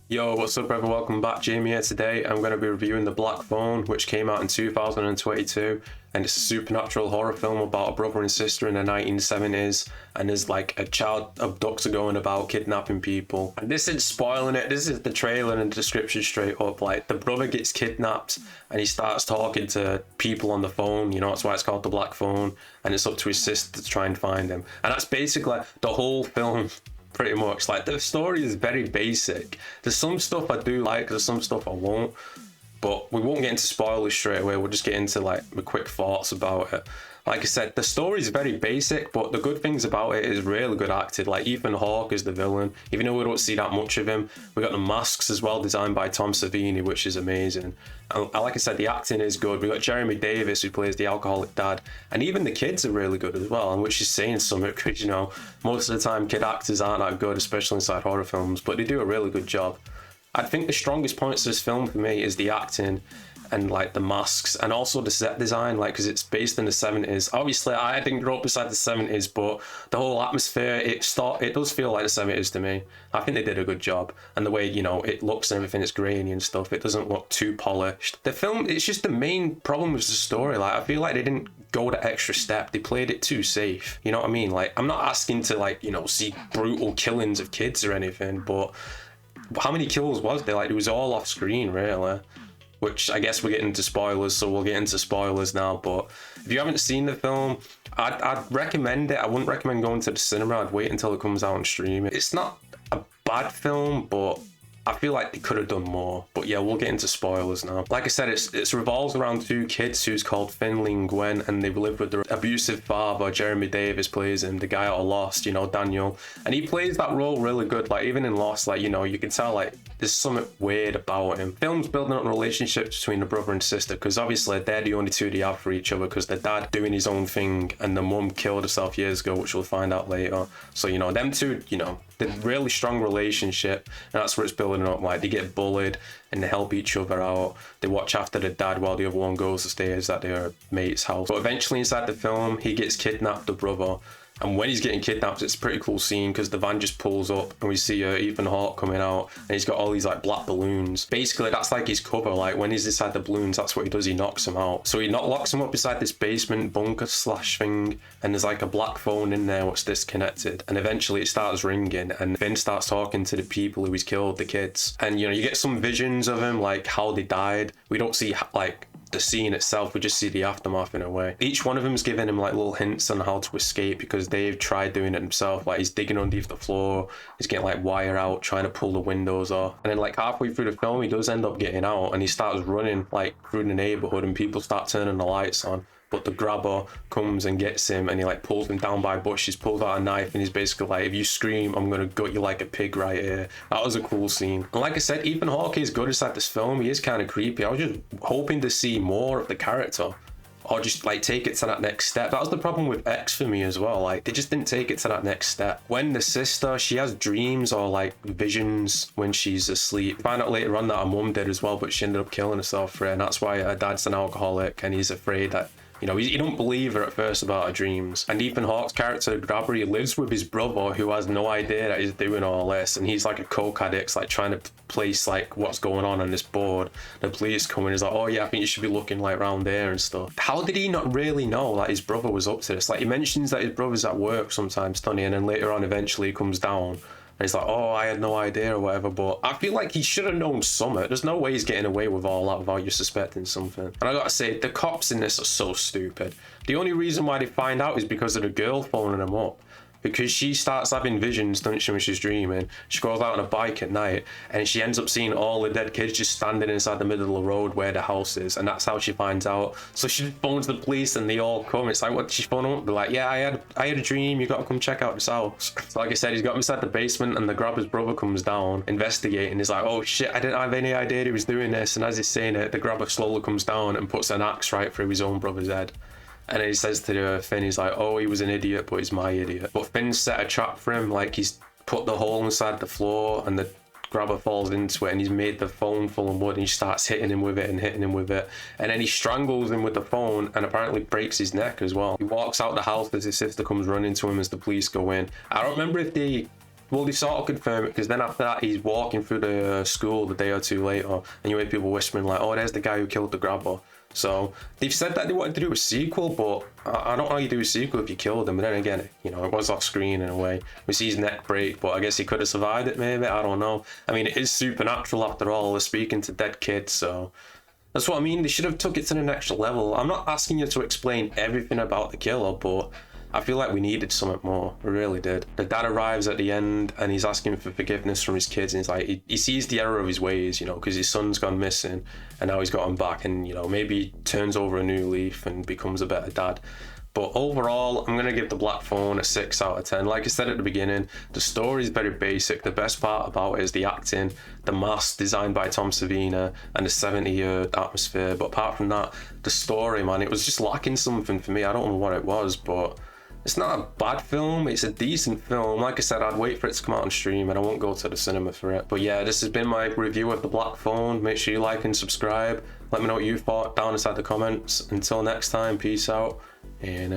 Yo, what's up everyone? Welcome back. Jamie here today. I'm going to be reviewing The Black Phone, which came out in 2022, and it's a supernatural horror film about a brother and sister in the 1970s, and there's like a child abductor going about kidnapping people. And this isn't spoiling it, this is the trailer and the description straight up. Like, the brother gets kidnapped and he starts talking to people on the phone, you know, that's why it's called The Black Phone, and it's up to his sister to try and find him. And that's basically the whole film. Pretty much. Like, the story is very basic. There's some stuff I do like, there's some stuff I won't, but we won't get into spoilers straight away. We'll just get into like my quick thoughts about it. Like I said, the story is very basic, but the good things about it is really good acted. Like, Ethan Hawke is the villain, even though we don't see that much of him. We got the masks as well, designed by Tom Savini, which is amazing. And like I said, the acting is good. We got Jeremy Davis, who plays the alcoholic dad, and even the kids are really good as well, and which is saying something, because, you know, most of the time kid actors aren't that good, especially inside horror films, but they do a really good job. I think the strongest points of this film for me is the acting and like the masks, and also the set design, like, because it's based in the 70s. Obviously I didn't grow up beside the 70s, but the whole atmosphere, it does feel like the 70s to me. I think they did a good job, and the way, you know, it looks and everything, it's grainy and stuff, it doesn't look too polished. The film, it's just the main problem was the story. Like, I feel like they didn't go the extra step, they played it too safe, you know what I mean? Like, I'm not asking to, like, you know, see brutal killings of kids or anything, but how many kills was there? Like, it was all off screen, really. Which I guess we're getting into spoilers, so we'll get into spoilers now. But if you haven't seen the film, I'd recommend it. I wouldn't recommend going to the cinema. I'd wait until it comes out and stream it. It's not a bad film, but I feel like they could have done more. But yeah, we'll get into spoilers now. Like I said, it revolves around two kids who's called Finley and Gwen, and they live with their abusive father. Jeremy Davis plays him, the guy out of Lost, you know, Daniel. And he plays that role really good. Like, even in Lost, like, you know, you can tell, like, there's something weird about him. Film's building up relationships between the brother and sister, because obviously they're the only two they have for each other, because the dad doing his own thing and the mum killed herself years ago, which we'll find out later. So, you know, them two, you know, they're really strong relationship, and that's where it's building up. Like, they get bullied and they help each other out. They watch after the dad while the other one goes to stay at their mate's house. But eventually inside the film, he gets kidnapped, the brother. And when he's getting kidnapped, it's a pretty cool scene, because the van just pulls up and we see Ethan Hawke coming out, and he's got all these like black balloons. Basically, that's like his cover. Like, when he's inside the balloons, that's what he does. He knocks him out. So he locks him up beside this basement bunker slash thing, and there's like a black phone in there what's disconnected. And eventually it starts ringing, and Finn starts talking to the people who he's killed, the kids. And, you know, you get some visions of him, like how they died. We don't see like the scene itself, we just see the aftermath in a way. Each one of them is giving him like little hints on how to escape, because they've tried doing it himself. Like, he's digging underneath the floor, he's getting like wire out, trying to pull the windows off, and then like halfway through the film he does end up getting out, and he starts running like through the neighborhood, and people start turning the lights on. But the grabber comes and gets him, and he like pulls him down by bushes, pulls out a knife, and he's basically like, if you scream, I'm gonna gut you like a pig right here. That was a cool scene. And like I said, Ethan Hawke is good inside this film. He is kind of creepy. I was just hoping to see more of the character, or just like take it to that next step. That was the problem with X for me as well. Like, they just didn't take it to that next step. When the sister, she has dreams or like visions when she's asleep. Find out later on that her mum did as well, but she ended up killing herself for it, and that's why her dad's an alcoholic, and he's afraid that, you know, he don't believe her at first about her dreams. And Ethan Hawke's character, Grabber, he lives with his brother, who has no idea that he's doing all this. And he's like a coke addict, like trying to place like what's going on this board. The police come in, he's like, oh yeah, I think you should be looking like round there and stuff. How did he not really know that his brother was up to this? Like, he mentions that his brother's at work sometimes, doesn't he? And then later on, eventually he comes down, and he's like, oh, I had no idea or whatever. But I feel like he should have known something. There's no way he's getting away with all that without you suspecting something. And I gotta say, the cops in this are so stupid. The only reason why they find out is because of the girl phoning them up. Because she starts having visions, doesn't she, when she's dreaming. She goes out on a bike at night, and she ends up seeing all the dead kids just standing inside the middle of the road where the house is, and that's how she finds out. So she phones the police, and they all come. It's like, what did she phone them up? They're like, yeah, I had a dream, you gotta come check out this house. So like I said, he's got him inside the basement, and the grabber's brother comes down, investigating. He's like, oh shit, I didn't have any idea he was doing this. And as he's saying it, the grabber slowly comes down and puts an axe right through his own brother's head. And then he says to Finn, he's like, oh, he was an idiot, but he's my idiot. But Finn set a trap for him. Like, he's put the hole inside the floor, and the grabber falls into it, and he's made the phone full of wood, and he starts hitting him with it and hitting him with it. And then he strangles him with the phone and apparently breaks his neck as well. He walks out the house as his sister comes running to him as the police go in. I don't remember if they Well, they sort of confirm it because then after that he's walking through the school the day or two later, and you hear people whispering like, "Oh, there's the guy who killed the grabber." So they've said that they wanted to do a sequel, but I don't know how you do a sequel if you killed him. But then again, you know, it was off screen in a way. We see his neck break, but I guess he could have survived it maybe. I don't know. I mean, it is supernatural after all. We're speaking to dead kids, so that's what I mean. They should have took it to the next level. I'm not asking you to explain everything about the killer, but I feel like we needed something more. We really did. The dad arrives at the end and he's asking for forgiveness from his kids, and he's like, he sees the error of his ways, you know, because his son's gone missing and now he's got him back, and, you know, maybe he turns over a new leaf and becomes a better dad. But overall, I'm going to give The Black Phone a 6 out of 10. Like I said at the beginning, the story is very basic. The best part about it is the acting, the mask designed by Tom Savini, and the 70-year atmosphere. But apart from that, the story, man, it was just lacking something for me. I don't know what it was, but it's not a bad film. It's a decent film. Like I said, I'd wait for it to come out on stream and I won't go to the cinema for it. But yeah, this has been my review of The Black Phone. Make sure you like and subscribe. Let me know what you thought down inside the comments. Until next time, peace out. And